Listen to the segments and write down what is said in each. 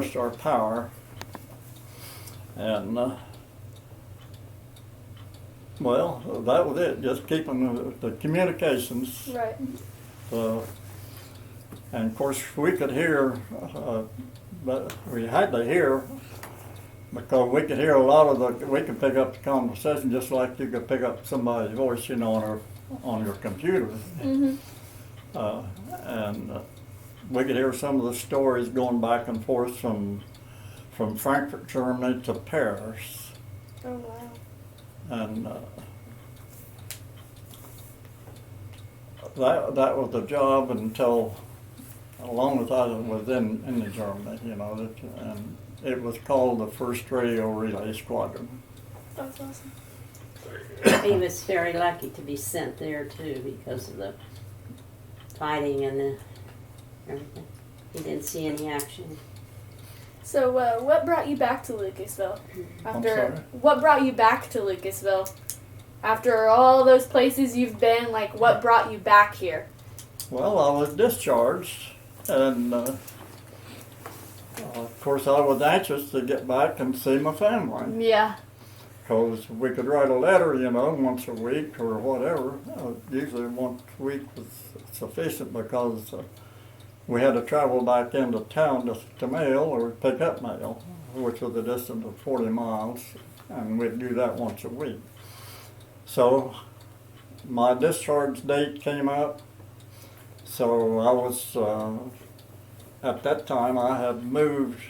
established our power, and well, that was it. Just keeping the communications. Right. And of course, we could hear, but we had to hear because we could hear a lot of we could pick up the conversation just like you could pick up somebody's voice, you know, on your computer. Mm-hmm. And we could hear some of the stories going back and forth from Frankfurt, Germany to Paris. Oh, wow. And that was the job until, as long as I was in Germany, you know, and it was called the 1st Radio Relay Squadron. That's awesome. He was very lucky to be sent there too because of the fighting and the everything. He didn't see any action. So, what brought you back to Lucasville? I'm sorry? What brought you back to Lucasville? After all those places you've been, like, what brought you back here? Well, I was discharged, and of course I was anxious to get back and see my family. Yeah. Because we could write a letter, you know, once a week or whatever. Usually once a week was sufficient because we had to travel back into town to mail or pick up mail, which was a distance of 40 miles, and we'd do that once a week. So my discharge date came up, so I was, at that time I had moved.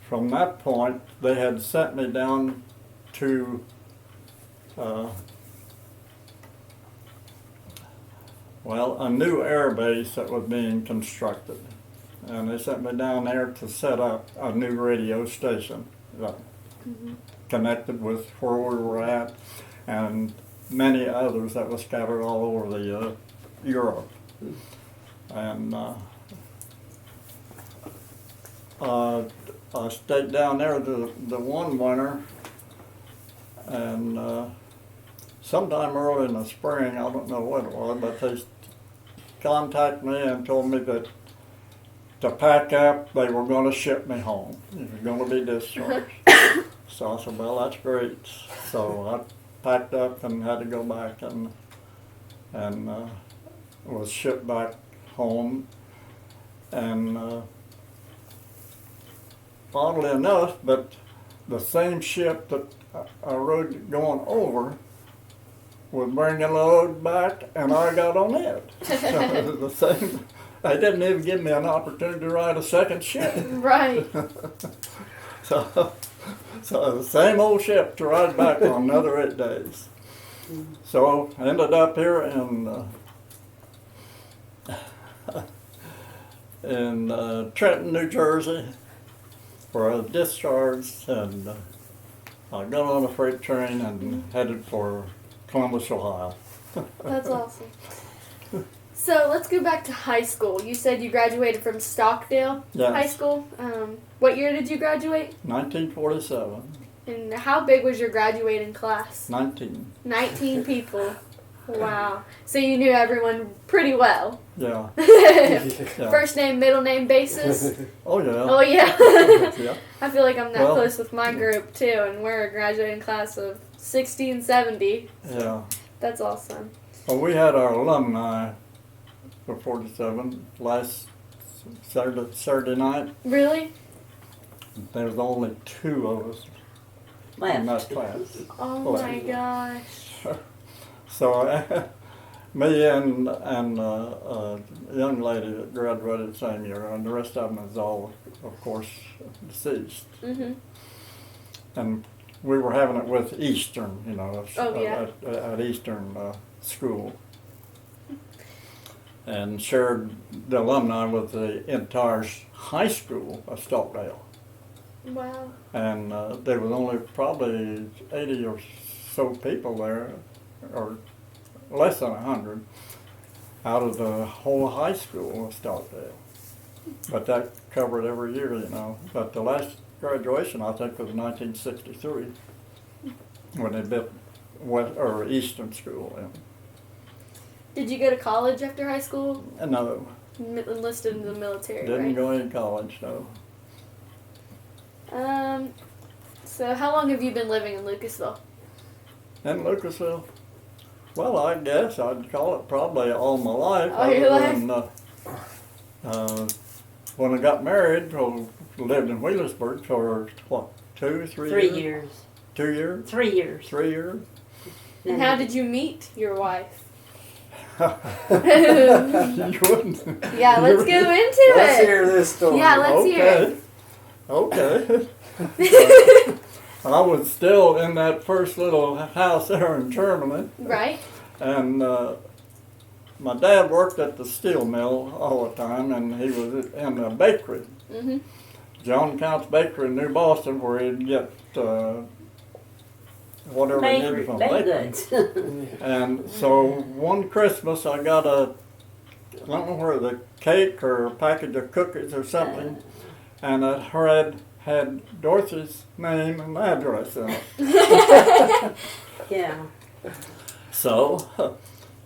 From that point, they had sent me down to a new air base that was being constructed, and they sent me down there to set up a new radio station connected with where we were at and many others that were scattered all over the Europe. And I stayed down there the one winter, and sometime early in the spring, I don't know what it was, but they contacted me and told me that to pack up, they were going to ship me home. It was going to be discharged. So I said, well, that's great. So I packed up and had to go back and was shipped back home. And oddly enough, but the same ship that I rode going over was bringing a load back, and I got on it. So it was the same. They didn't even give me an opportunity to ride a second ship. Right. So the same old ship to ride back on another 8 days. So I ended up here in Trenton, New Jersey, where I was discharged, and I got on a freight train and headed for Columbus, Ohio. That's awesome. So let's go back to high school. You said you graduated from Stockdale High School. What year did you graduate? 1947. And how big was your graduating class? 19. 19 people. Wow. So you knew everyone pretty well. Yeah. First name, middle name basis? Oh, yeah. Oh, yeah. Yeah. I feel like I'm that close with my group, too, and we're a graduating class of 60 and 70. Yeah. That's awesome. Well, we had our alumni for 47 last Saturday night. Really? There was only 2 of us in that class. Oh, my gosh. So me and a young lady that graduated the same year, and the rest of them is all, of course, deceased. Mm-hmm. And we were having it with Eastern, you know, at Eastern School, and shared the alumni with the entire high school of Stockdale. Wow. And there was only probably 80 or so people there, or less than 100, out of the whole high school of Stockdale. But that covered every year, you know. But the last graduation, I think, was 1963, when they built Eastern School. Did you go to college after high school? No. Enlisted in the military, Didn't right? go in college, no. So how long have you been living in Lucasville? In Lucasville? Well, I guess I'd call it probably all my life. All your life? When I got married, I lived in Wheelersburg for, what, 3 years? 3 years. 2 years? 3 years. 3 years? And how did you meet your wife? You wouldn't. Yeah, let's go into Let's it. hear this story. Yeah, let's hear Okay. I was still in that first little house there in Germany, it. Right? and my dad worked at the steel mill all the time, and he was in a bakery, Mm-hmm. John Count's Bakery in New Boston, where he'd get whatever he needed from Baked bakery. goods. And so one Christmas I got I don't know where, the cake or a package of cookies or something, and it had Dorothy's name and address in it. Yeah. So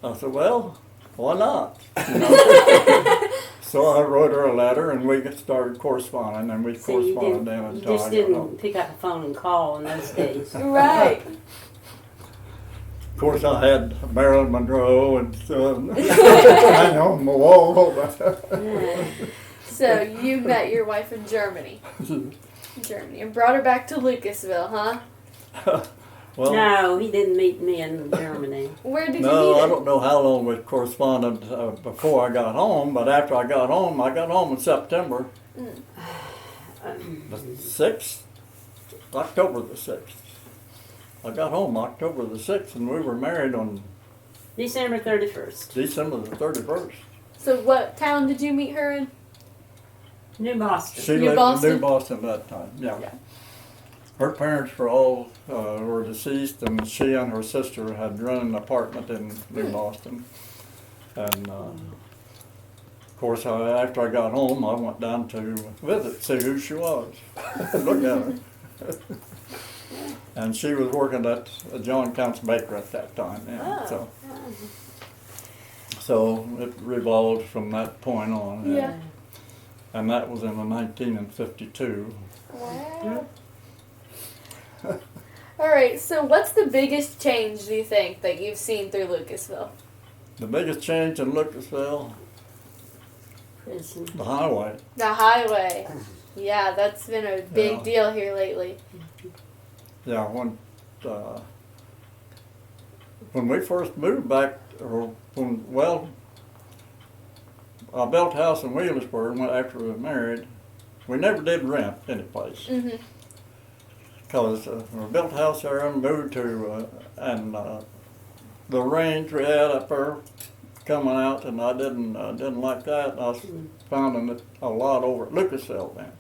I said, well, why not? You know? So I wrote her a letter, and we started corresponding, and we See, you corresponded then you until just I got home. didn't pick up the phone and call in those days. Right. Of course, I had Marilyn Monroe and hang on the wall. So you met your wife in Germany. Germany. And brought her back to Lucasville, huh? Well, No, he didn't meet me in Germany. Where did you no, meet I her? don't know how long we corresponded before I got home, but after I got home in September the 6th, October the 6th. I got home October the 6th, and we were married on December 31st. December the 31st. So what town did you meet her in? New Boston. She New lived Boston? in New Boston at that time, yeah. Yeah. Her parents were all were deceased, and she and her sister had run an apartment in New Boston. And of course, after I got home, I went down to visit, see who she was, look at her. And she was working at John Count's Bakery at that time. Yeah, so it revolved from that point on. Yeah. And that was in 1952. Wow. All right, so what's the biggest change, do you think, that you've seen through Lucasville? The biggest change in Lucasville, Prison. the highway. The highway. Yeah, that's been a big Yeah. deal here lately. Yeah, when we first moved back, I built a house in Wheelersburg after we were married. We never did rent any place. Mm-hmm. Because we built a house there and moved to, the range we had up there coming out, and I didn't like that. I was finding a lot over at Lucasville then.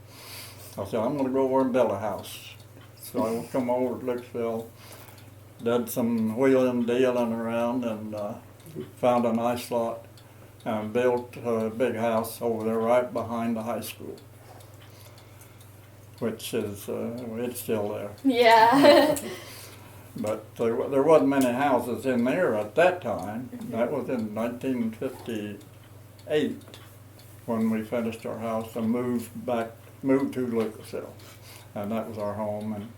I said, I'm going to go over and build a house. So I come over to Lucasville, did some wheeling and dealing around, and found a nice lot, and built a big house over there right behind the high school, which is, it's still there. Yeah. But there wasn't many houses in there at that time. That was in 1958 when we finished our house and moved to Lucasville. And that was our home. And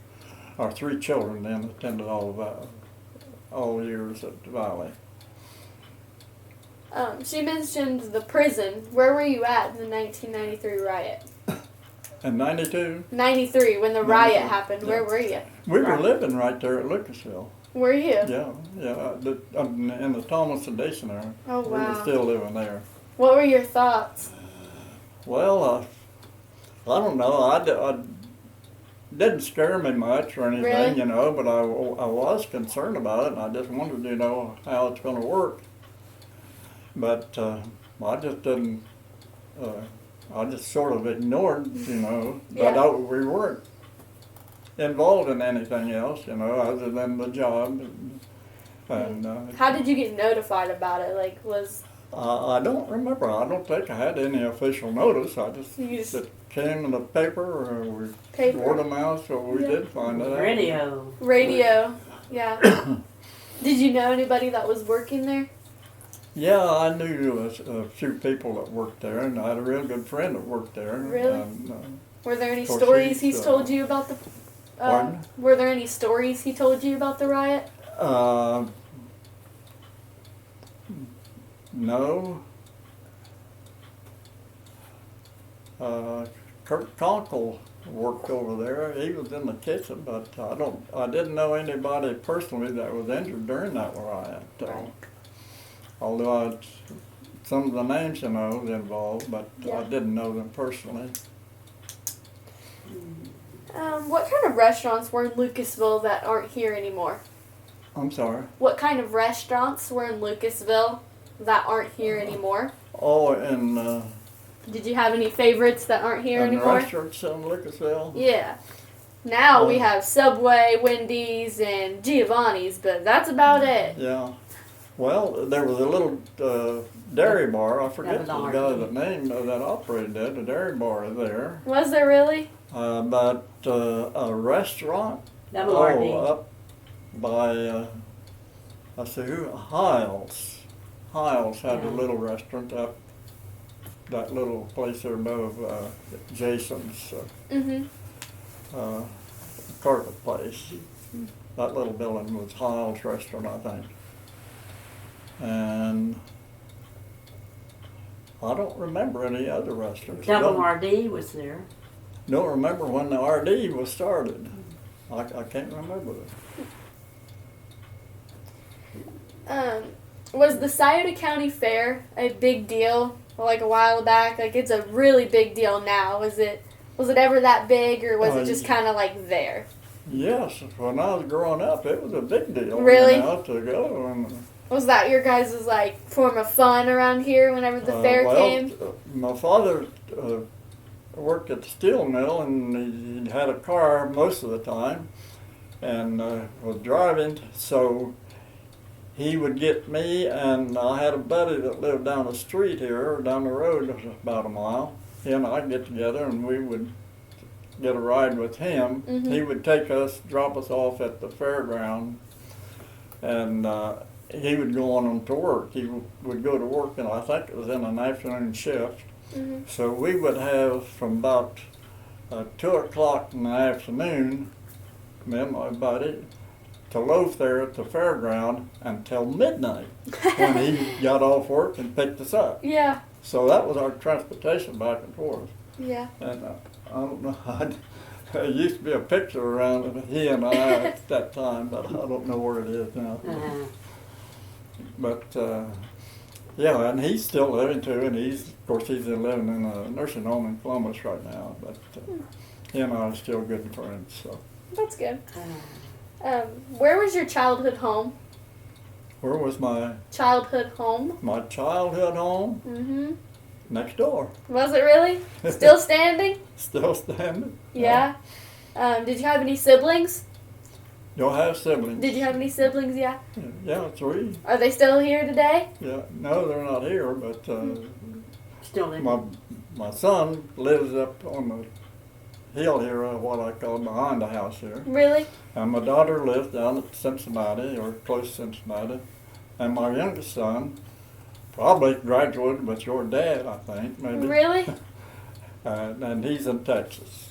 our 3 children then attended all years at the Valley. She mentioned the prison. Where were you at in the 1993 riot? In 92, 93, when the riot happened. Yeah. Where were you? we were living right there at Lucasville. Were you? Yeah, in the Thomas and Dason area. Oh, We wow. were still living there. What were your thoughts? Well, I don't know. I didn't scare me much or anything, Really? you know, but I was concerned about it, and I just wondered, you know, how it's going to work. But I just didn't. I just sort of ignored, you know, Yeah. that we weren't involved in anything else, you know, other than the job. And How did you get notified about it? Like, I don't remember. I don't think I had any official notice. I just You just- it came in the paper, or we Paper. word of mouth, so we Yeah. did find it out. Radio. radio? Yeah. Did you know anybody that was working there? Yeah, I knew a few people that worked there, and I had a real good friend that worked there. Really? And, Were there any Of course, stories he's, he's told you about the? Pardon? Were there any stories he told you about the riot? No. Kurt Conkle worked over there. He was in the kitchen, but I didn't know anybody personally that was injured during that riot. Right. Although some of the names I know was involved, but Yeah. I didn't know them personally. What kind of restaurants were in Lucasville that aren't here anymore? I'm sorry. What kind of restaurants were in Lucasville that aren't here anymore? Oh, and Did you have any favorites that aren't here and anymore? restaurants in Lucasville. Yeah. Now we Oh. have Subway, Wendy's, and Giovanni's, but that's about it. Yeah. Well, there was a little dairy bar. I forget was the ours. guy that name that operated it. A dairy bar there, Was there really? but a restaurant. WRD. Up by I see who Hiles. Hiles had a Yeah. little restaurant up that little place there above Jason's Mm-hmm. carpet place. That little building was Hiles Restaurant, I think. And I don't remember any other restaurants. WRD was there. Don't remember when the RD was started. I can't remember it. Was the Scioto County Fair a big deal like a while back? Like it's a really big deal now. Was it ever that big, or was it just kind of like there? Yes, when I was growing up, it was a big deal. Really? You know, to go. And, Was that your guys' like form of fun around here whenever the fair came? My father worked at the steel mill, and he had a car most of the time, and was driving, so he would get me, and I had a buddy that lived down the street here, or down the road about a mile. He and I'd get together, and we would get a ride with him. Mhm. He would take us, drop us off at the fairground, and he would go on to work. He would go to work, and I think it was in an afternoon shift. Mm-hmm. So we would have from about 2 o'clock in the afternoon, me and my buddy, to loaf there at the fairground until midnight when he got off work and picked us up. Yeah, So that was our transportation back and forth. yeah. And I don't know, there used to be a picture around of he and I at that time, but I don't know where it is now. Uh-huh. But yeah, and he's still living too, and he's living in a nursing home in Columbus right now. But he and I are still good friends. So That's good. Where was your childhood home? where was my Childhood home? childhood home? Mm-hmm. Next door, Was it really? Still standing? still standing. Yeah. Did you have any siblings? Don't have siblings. Did you have any siblings? Yeah. Yeah, 3. Are they still here today? Yeah, no, they're not here, but Still in. my son lives up on the hill here, what I call behind the house here. Really? And my daughter lives down at Cincinnati, or close to Cincinnati. And my youngest son probably graduated with your dad, I think, maybe. Really? And he's in Texas.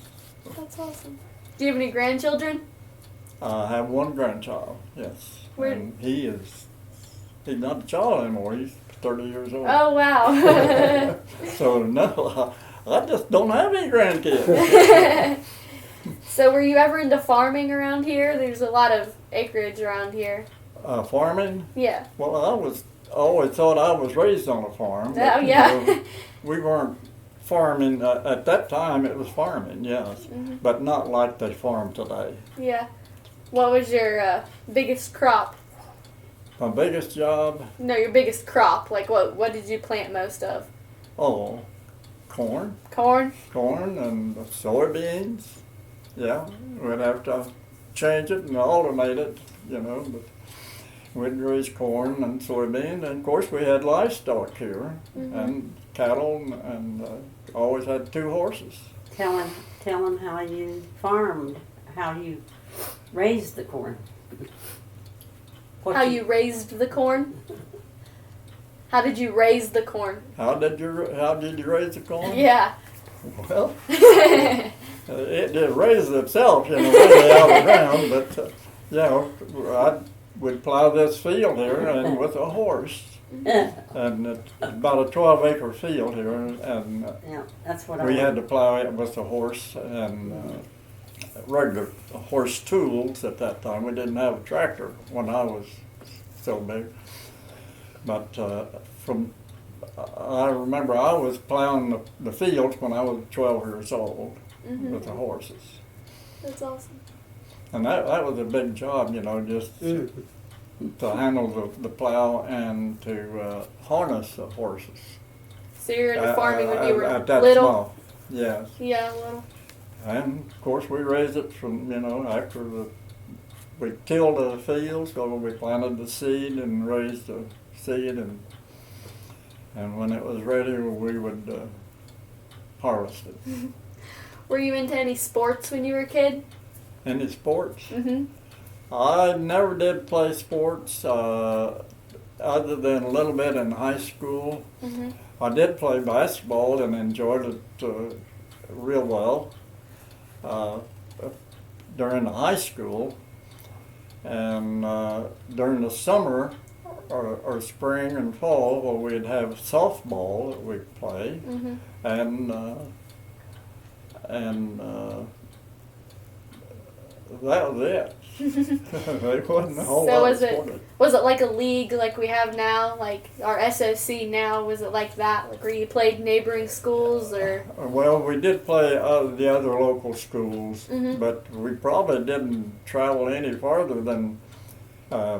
That's awesome. Do you have any grandchildren? I have one grandchild, yes. Where- And he's not a child anymore, he's 30 years old. Oh, wow. So no, I just don't have any grandkids. So were you ever into farming around here? There's a lot of acreage around here. Farming? Yeah. Well, I always thought I was raised on a farm. Oh, yeah. You know, we weren't farming, at that time it was farming, yes, Mhm. but not like they farm today. Yeah. What was your biggest crop? My biggest job, No, your biggest crop. Like what did you plant most of? corn Corn? and soybeans. Yeah, we'd have to change it and alternate it, you know, but we'd raise corn and soybeans, and of course we had livestock here, Mhm. and cattle, and always had 2 horses. Tell him how you farmed, how you raised the corn. What How you raised the corn? How did you raise the corn? How did you raise the corn? Yeah. Well, it did raise itself, you know, really out of the ground, but, you know, I would plow this field here and with a horse. And it's about a 12-acre field here, and Yeah, that's what we I had to plow it with a horse and regular horse tools at that time. We didn't have a tractor when I was so big. But I remember I was plowing the fields when I was 12 years old with the horses. That's awesome. And that was a big job, you know, just to handle the plow and to harness the horses. So you were into farming when you were at that little? small. Yes. Yeah, little. And of course we raised it from, you know, after we tilled the fields, so we planted the seed and raised the seed, and when it was ready we would harvest it. Were you into any sports when you were a kid? Any sports? Mm-hmm. I never did play sports other than a little bit in high school. Mm-hmm. I did play basketball and enjoyed it real well during the high school, and during the summer or spring and fall, well, we'd have softball that we'd play, and that was it. There wasn't a whole lot of sport. Was it like a league like we have now, like our SOC now? Was it like that, like where you played neighboring schools, or? Well, we did play the other local schools, but we probably didn't travel any farther than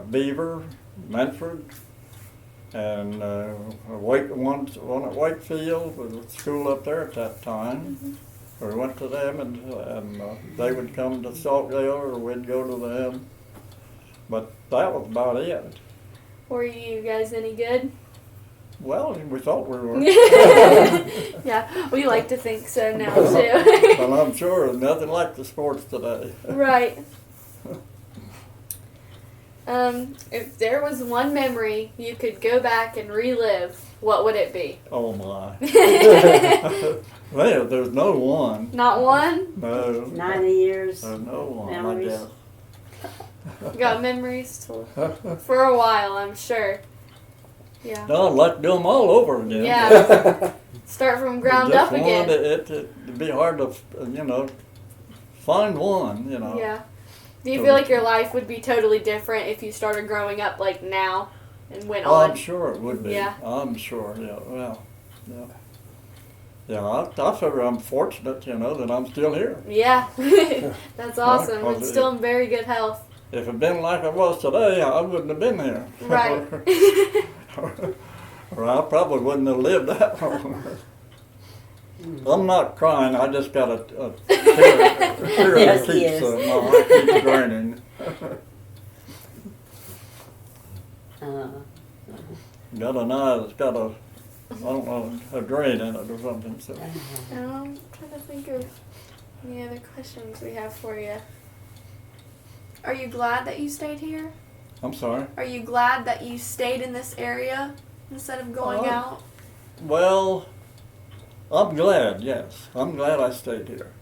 Beaver, Medford, and one at Wakefield was a school up there at that time. We went to them, and they would come to Saltdale, or we'd go to them. But that was about it. Were you guys any good? Well, we thought we were. Yeah, we like to think so now too. Well, I'm sure there's nothing like the sports today. Right. If there was one memory you could go back and relive, what would it be? Oh my. Well, there's no one. Not one? No. 90 years. There's no one, Memories. I guess. Got memories for a while, I'm sure. Yeah. No, I'd like to do them all over again. Yeah. Start from ground up again. It'd be hard to, you know, find one, you know. Yeah. Do you feel like your life would be totally different if you started growing up like now and went on? I'm sure it would be. Yeah. I'm sure, yeah. Well, yeah. Yeah, I figure I'm fortunate, you know, that I'm still here. Yeah. That's awesome. Yeah, and still in very good health. If it had been like it was today, I wouldn't have been here. Right. Or I probably wouldn't have lived that long. I'm not crying, I just got a tear Yes, that he keeps, is. my heart keeps draining. Got an eye that's got I don't know, a drain in it or something. So. I'm trying to think of any other questions we have for you. Are you glad that you stayed here? I'm sorry? Are you glad that you stayed in this area instead of going out? Well, I'm glad, yes. I'm glad I stayed here.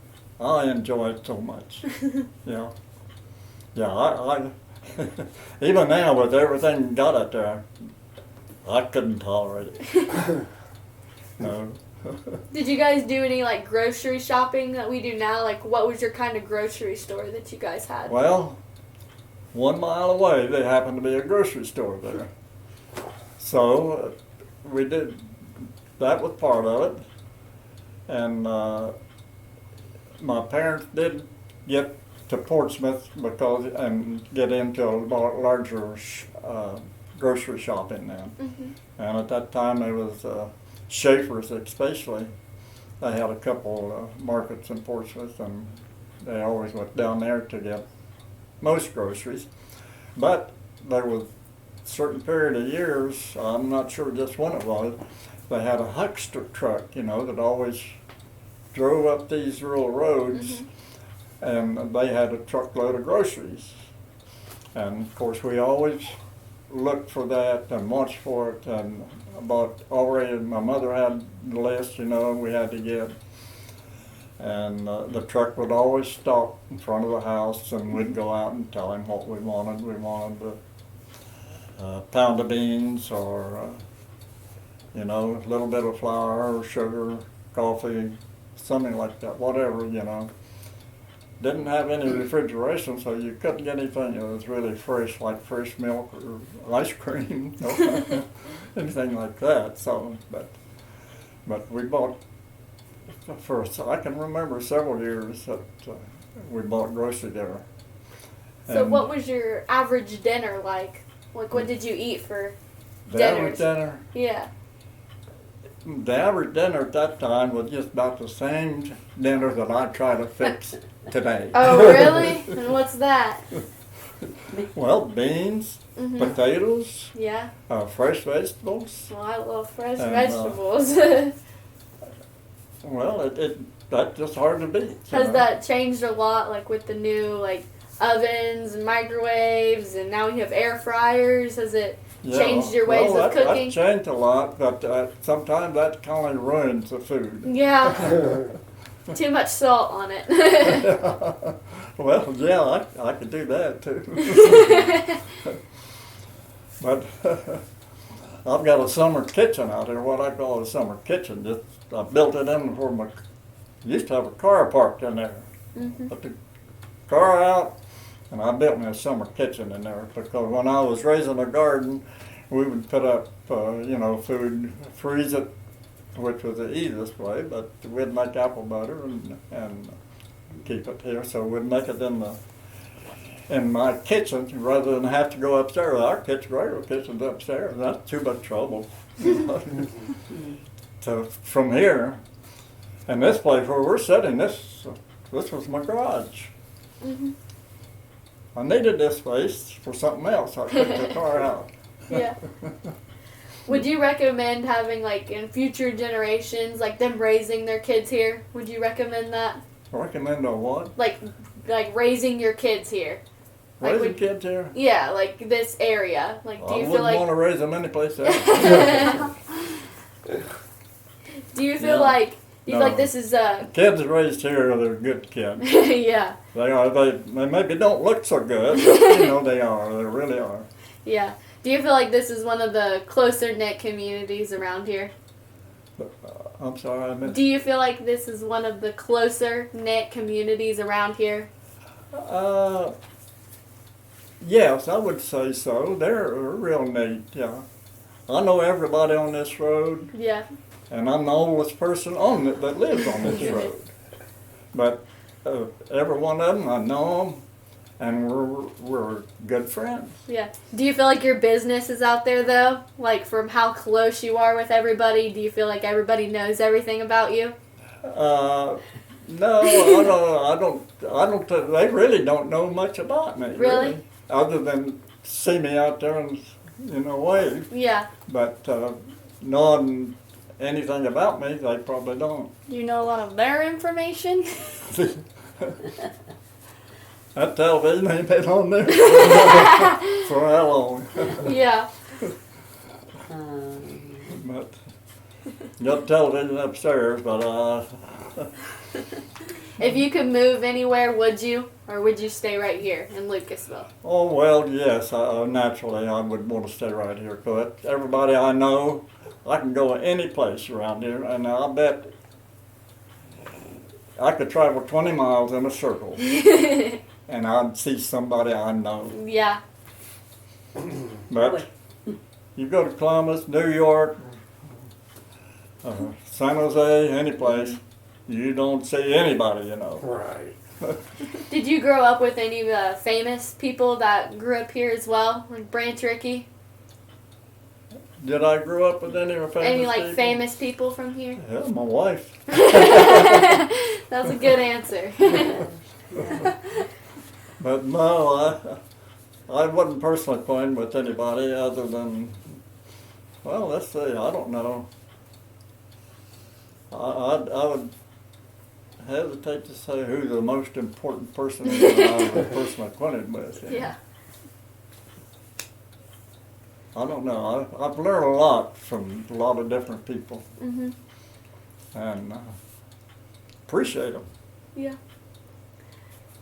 I enjoy it so much. Yeah. Yeah, I even now with everything got out there, I couldn't tolerate it. No. Did you guys do any like grocery shopping that we do now? Like what was your kind of grocery store that you guys had? Well, 1 mile away there happened to be a grocery store there. So we did, that was part of it. And my parents did get to Portsmouth and get into a larger grocery shopping then. And at that time there was Schaefer's especially. They had a couple markets in Portsmouth, and they always went down there to get most groceries. But there was a certain period of years, I'm not sure just when it was, they had a huckster truck, you know, that always drove up these rural roads, and they had a truckload of groceries. And of course we always looked for that and watched for it, and about already my mother had the list, you know, we had to get. And the truck would always stop in front of the house, and we'd go out and tell him what we wanted. We wanted a pound of beans, or you know, a little bit of flour, or sugar, coffee, something like that, whatever, you know. Didn't have any refrigeration, so you couldn't get anything that was really fresh, like fresh milk or ice cream, anything like that. So, but we bought, I can remember several years that we bought grocery there. So what was your average dinner like? Like, what did you eat for the dinners? average dinner? Yeah. The average dinner at that time was just about the same dinner that I try to fix today. Oh, really? And what's that? Well, beans, potatoes, Yeah. Fresh vegetables. Well, I love fresh And, vegetables. Well, that's just hard to beat. Has that changed a lot, like with the new like ovens and microwaves, and now we have air fryers? Has it changed your ways of cooking? That's changed a lot, but sometimes that kind of ruins the food. Yeah. Too much salt on it. Well, yeah, I could do that too. But I've got a summer kitchen out here, what I call a summer kitchen. Just I built it in for my. Used to have a car parked in there. Put the car out, and I built me a summer kitchen in there because when I was raising a garden, we would put up, you know, food, freeze it, which was the easiest way, but we'd make apple butter and keep it here. So we'd make it in my kitchen rather than have to go upstairs. Our regular kitchen's upstairs. That's too much trouble. So from here, and this place where we're sitting, this was my garage. I needed this space for something else. I took the car out. Yeah. Would you recommend having, like, in future generations, like them raising their kids here? Would you recommend that? Recommend a what? Like raising your kids here. Like, Raising kids here? Yeah, like this area. Like, do you I feel like? wouldn't want to raise them anyplace else. Do you feel like? Do you feel like this is Kids raised here, they're good kids. Yeah. They are. They maybe don't look so good, but you know they are. They really are. Yeah. Do you feel like this is one of the closer knit communities around here? I'm sorry, I missed. Do you feel like this is one of the closer knit communities around here? Yes, I would say so. They're real neat. Yeah, I know everybody on this road. Yeah. And I'm the oldest person on it that lives on this road. But every one of them, I know them, and we're good friends. Yeah. Do you feel like your business is out there though? Like from how close you are with everybody, do you feel like everybody knows everything about you? No, I don't. They really don't know much about me. Really? Other than see me out there and wave. Yeah. But knowing anything about me, they probably don't. You know a lot of their information? That television ain't been on there for how long? Yeah. But got television upstairs, but If you could move anywhere, would you? Or would you stay right here in Lucasville? oh well, yes. Naturally, I would want to stay right here. But everybody I know, I can go any place around here, and I bet I could travel 20 miles in a circle, and I'd see somebody I know. Yeah. But you go to Columbus, New York, San Jose, any place, you don't see anybody, Right. Did you grow up with any famous people that grew up here as well? Like Branch Rickey? Did I grow up with any famous Any like people? famous people from here? Yeah, my wife. That's a good answer. But no, I wasn't personally acquainted with anybody other than, well, let's see, I don't know. I would hesitate to say who's the most important person that I was personally acquainted with. Yeah. I don't know. I've learned a lot from a lot of different people. Mhm. And appreciate them. Yeah.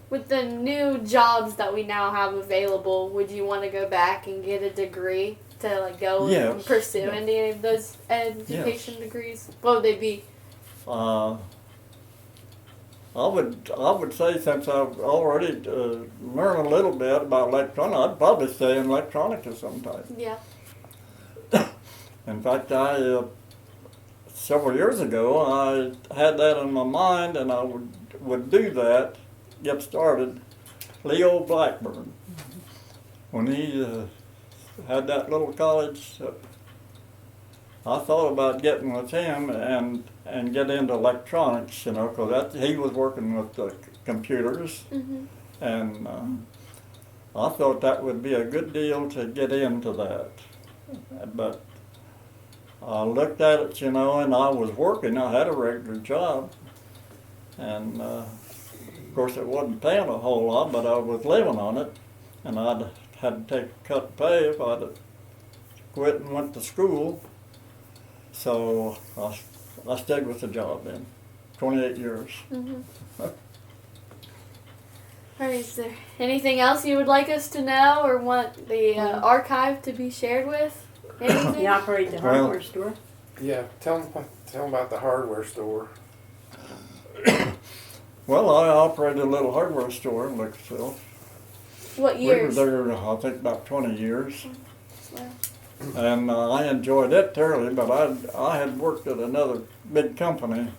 With the new jobs that we now have available, would you want to go back and get a degree to like go and Yes. pursue Yeah. any of those education degrees? What would they be? I would say since I've already learned a little bit about electronics, I'd probably stay in electronics of some type. Yeah. In fact, several years ago, I had that in my mind, and I would do that, get started. Leo Blackburn, when he had that little college, I thought about getting with him and get into electronics, you know, because he was working with the computers, Mm-hmm. and I thought that would be a good deal to get into that. But I looked at it, you know, and I was working. I had a regular job, and of course it wasn't paying a whole lot, but I was living on it, and I'd had to take a cut of pay if I'd quit and went to school. So I stayed with the job then, 28 years. Mm-hmm. All right, is there anything else you would like us to know or want the archive to be shared with? Anything? You operate the hardware store? Yeah, tell them about the hardware store. Well, I operated a little hardware store in Lucasville. What We were years? there, I think, about 20 years. Well, And I enjoyed it thoroughly, but I had worked at another big company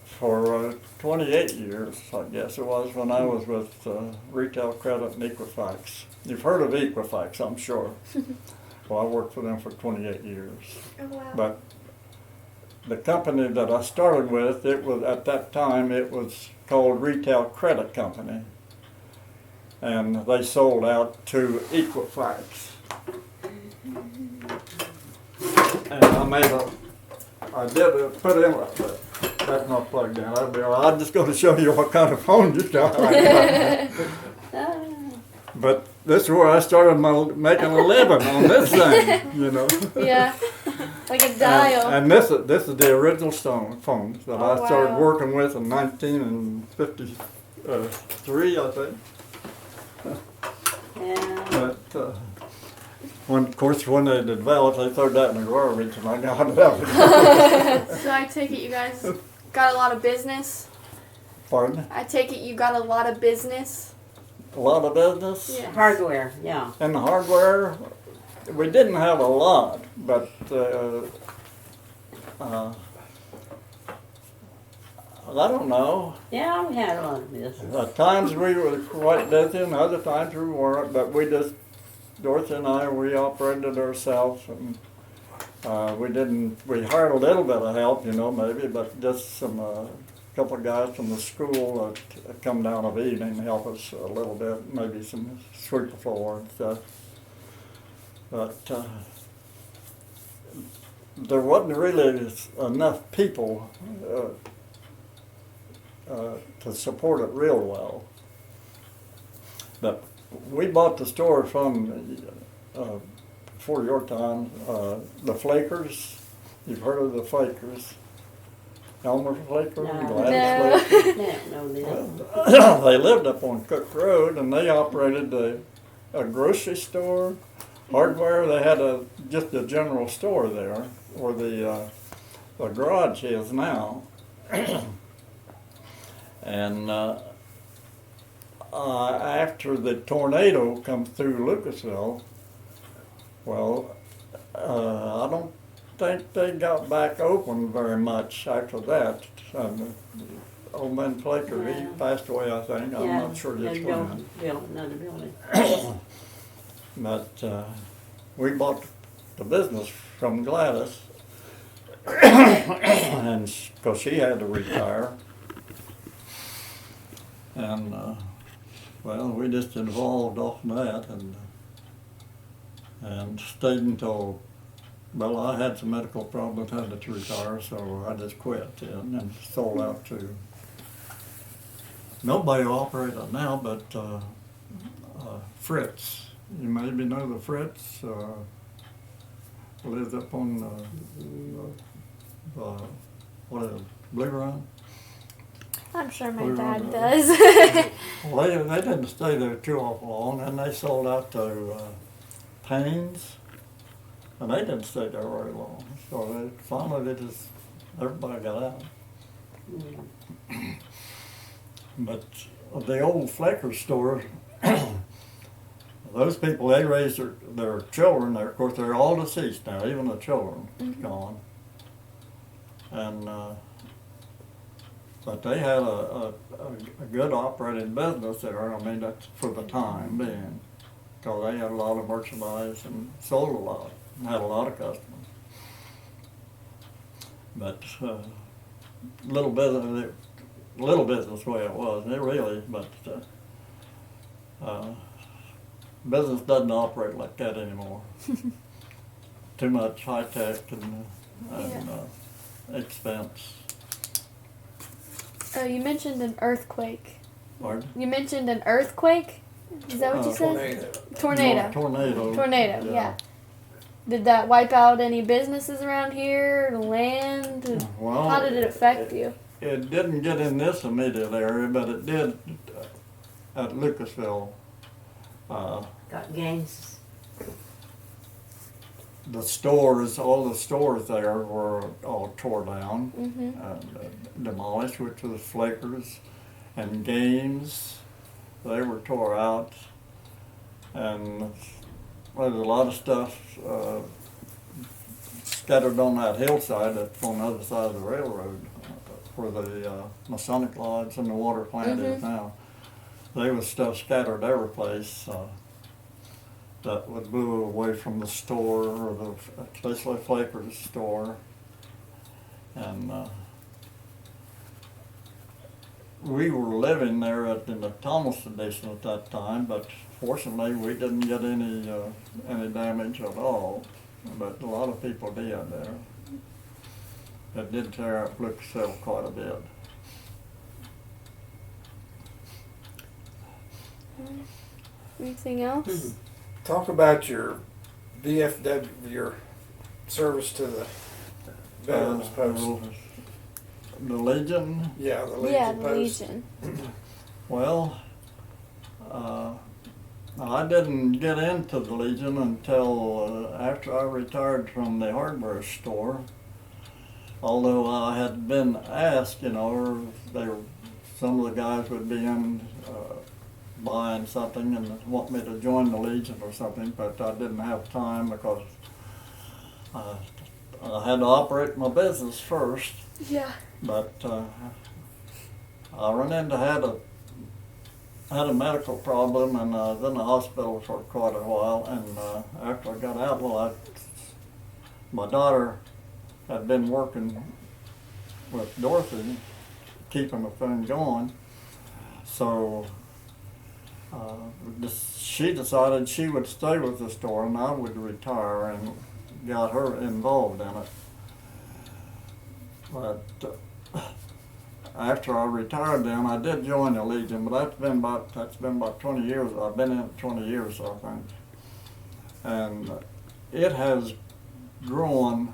for 28 years, I guess it was, when I was with Retail Credit and Equifax. You've heard of Equifax, I'm sure. Well, I worked for them for 28 years. Oh, wow. But the company that I started with, it was at that time it was called Retail Credit Company, and they sold out to Equifax. And put in, that's not plugged in. I'm just going to show you what kind of phone you got. But this is where I started making a living on this thing, you know. Yeah, like a dial. And this is the original phone that I started wow. working with in 1953, I think. Yeah. But when they developed, they threw that in the garbage, and I got it out. So I take it you guys got a lot of business? Pardon? I take it you got a lot of business? A lot of business. Yeah. Hardware, yeah. And the hardware, we didn't have a lot, but I don't know. Yeah, we had a lot of business. At times we were quite busy, and other times we weren't. But Dorothy and I, we operated ourselves, and we hired a little bit of help, you know, maybe, but just some couple of guys from the school come down of evening and help us a little bit, maybe some sweep the floor and stuff. But there wasn't really enough people to support it real well. But we bought the store from, before your time, the Flakers. You've heard of the Flakers? Elmer Flaker? No. Gladys Flaker? No this. They lived up on Cook Road, and they operated a grocery store, hardware. They had just a general store there, where the garage is now. And after the tornado come through Lucasville, well, I don't think they got back open very much after that. Old man Flaker, he passed away, I think. I'm not sure just when. Built another building. But we bought the business from Gladys, and because she had to retire, and well, we just evolved off that and stayed until, well, I had some medical problems, had to retire, so I just quit and sold out to nobody operates it now, but Fritz. You maybe know the Fritz. Lives up on what is it, Blue Run? I'm sure my We dad were, does. Well, they didn't stay there too awful long, and they sold out to Payne's, and they didn't stay there very long. So finally everybody got out. But the old Flecker store, those people, they raised their children there. Of course, they're all deceased now, even the children gone. And but they had a good operating business there. I mean, that's for the time being, because they had a lot of merchandise and sold a lot, and had a lot of customers. But little business the way it was, it really, but business doesn't operate like that anymore. Too much high tech and expense. You mentioned an earthquake. Pardon? You mentioned an earthquake? Is that what you said? Tornado. Tornado, yeah. Did that wipe out any businesses around here, land? Well, how did it affect you? It didn't get in this immediate area, but it did at Lucasville. Got gains. The stores, all the stores there were all tore down and demolished, which was Flakers and Gaines. They were tore out, and there's a lot of stuff scattered on that hillside that's on the other side of the railroad, where the Masonic Lodge and the water plant is now. There was stuff scattered every place that would blew away from the store, or especially Flaker's store. And we were living there in the Thomas edition at that time, but fortunately we didn't get any damage at all. But a lot of people did there. It did tear up Lucasville quite a bit. Anything else? Talk about your VFW, your service to the Veterans Post. The Legion? Yeah, the Legion Yeah, the Post. Legion. Well, I didn't get into the Legion until after I retired from the hardware store. Although I had been asked, some of the guys would be in buying something and want me to join the Legion or something, but I didn't have time because I had to operate my business first. Yeah. But I had a medical problem, and I was in the hospital for quite a while. And after I got out, my daughter had been working with Dorothy, keeping the thing going. So she decided she would stay with the store, and I would retire, and got her involved in it. But after I retired, then I did join the Legion, but that's been about 20 years. I've been in it 20 years, I think, and it has grown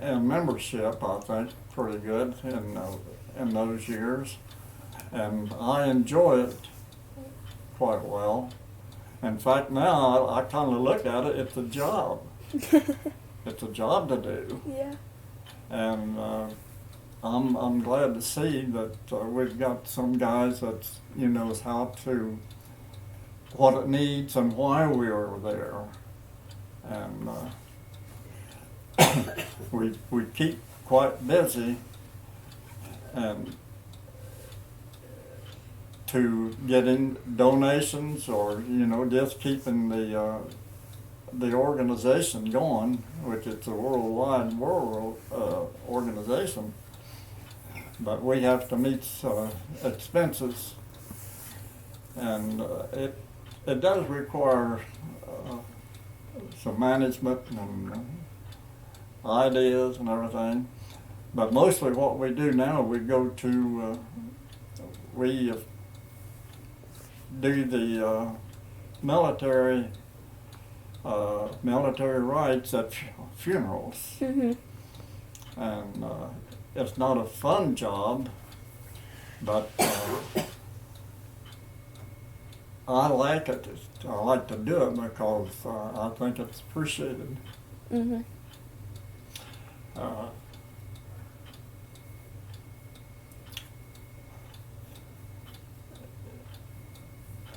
in membership, I think, pretty good in those years, and I enjoy it quite well. In fact, now I kind of look at it; it's a job. It's a job to do. Yeah. And I'm glad to see that we've got some guys that knows how to, what it needs and why we are there, and we keep quite busy, and to getting donations or just keeping the organization going, which is a worldwide organization, but we have to meet expenses, and it does require some management and ideas and everything. But mostly what we do now, we go to we do the military rites at funerals. And it's not a fun job, But I like it. I like to do it because I think it's appreciated. Mhm.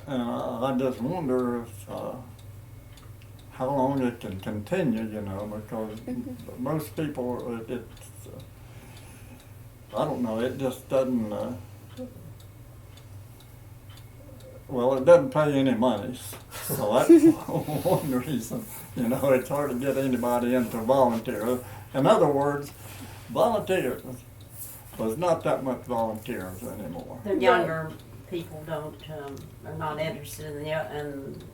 And I just wonder if how long it can continue, you know, because most people, it's I don't know, it just doesn't, well, it doesn't pay any money, so that's one reason, you know, it's hard to get anybody into volunteer. In other words, volunteers, there's not that much volunteers anymore. The younger people are not interested in and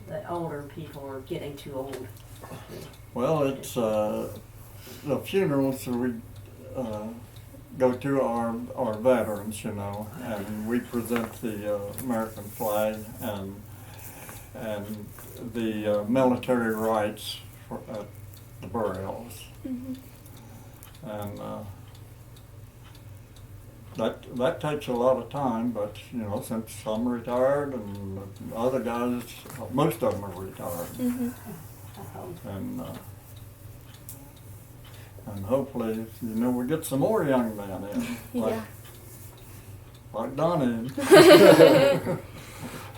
the older people are getting too old. Well, it's the funerals we go to our veterans, you know, and we present the American flag and the military rights for the burials, and that takes a lot of time. But you know, since I'm retired and the other guys, most of them are retired, and hopefully, you know, we get some more young men in, like Donnie.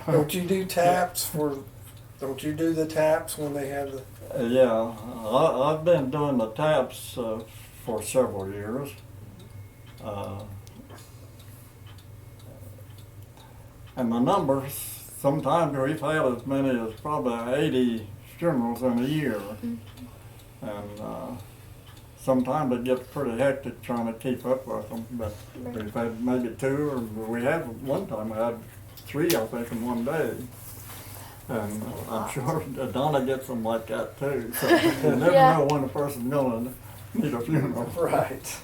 Don't you do taps don't you do the taps when they have the? Yeah, I've been doing the taps for several years. And the numbers, sometimes we've had as many as probably 80 funerals in a year. And sometimes it gets pretty hectic trying to keep up with them, but we've had maybe 2, or we had one time we had 3, I think, in one day. And I'm sure Donna gets them like that too. So you never know when a person's going to need a funeral. Right.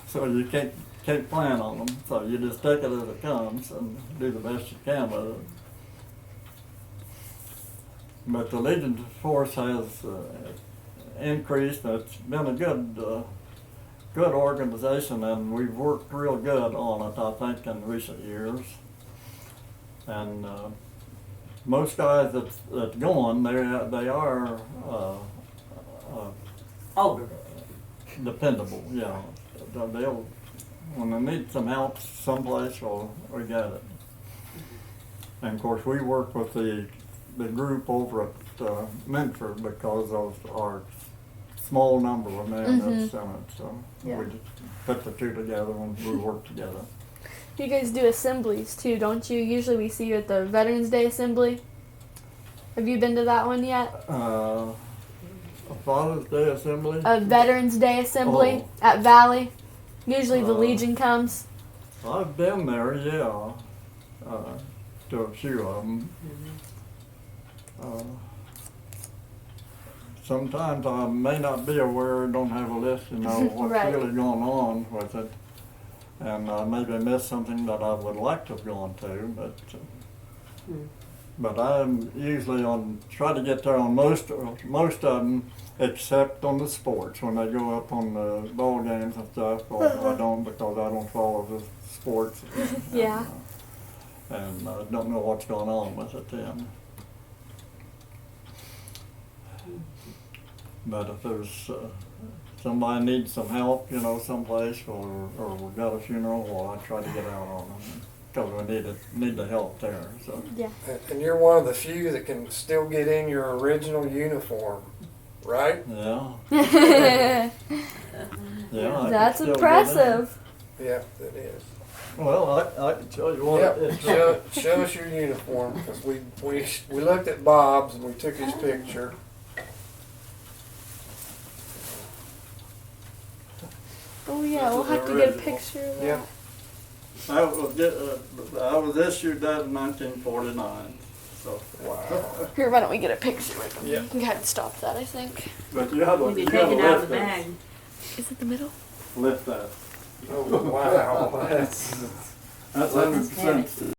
So you can't plan on them. So you just take it as it comes and do the best you can with it. But the Legion Force has increased. It's been a good organization, and we've worked real good on it, I think, in recent years. And most guys that's going, they are dependable. Yeah, they'll when they need some help someplace, well, we got it. And of course, we work with the group over at Medford because of our small number of men that's in it. So we just put the two together and we work together. You guys do assemblies too, don't you? Usually we see you at the Veterans Day Assembly. Have you been to that one yet? A Father's Day Assembly? A Veterans Day Assembly at Valley. Usually the Legion comes. I've been there, yeah, to a few of them. Sometimes I may not be aware, don't have a list, you know, what's really going on with it. And I maybe miss something that I would like to have gone to, but I'm usually try to get there on most of them, except on the sports, when they go up on the ball games and stuff, or I don't, because I don't follow the sports. And I don't know what's going on with it then. But if there's somebody needs some help, you know, someplace, or we got a funeral, well, I try to get out on them because we need the help there. So. Yeah. And you're one of the few that can still get in your original uniform, right? Yeah. Yeah. That's impressive. Yeah, it is. Well, I can tell you what. Show us your uniform, because we looked at Bob's and we took his picture. Oh yeah, we'll have to get a picture of that. Yep. I was issued that in 1949. So. Wow. Here, why don't we get a picture with them? Yeah. You had to stop that, I think. But you have You'd be taking out of the bag. Is it the middle? Lift that. Oh wow. That's 100%.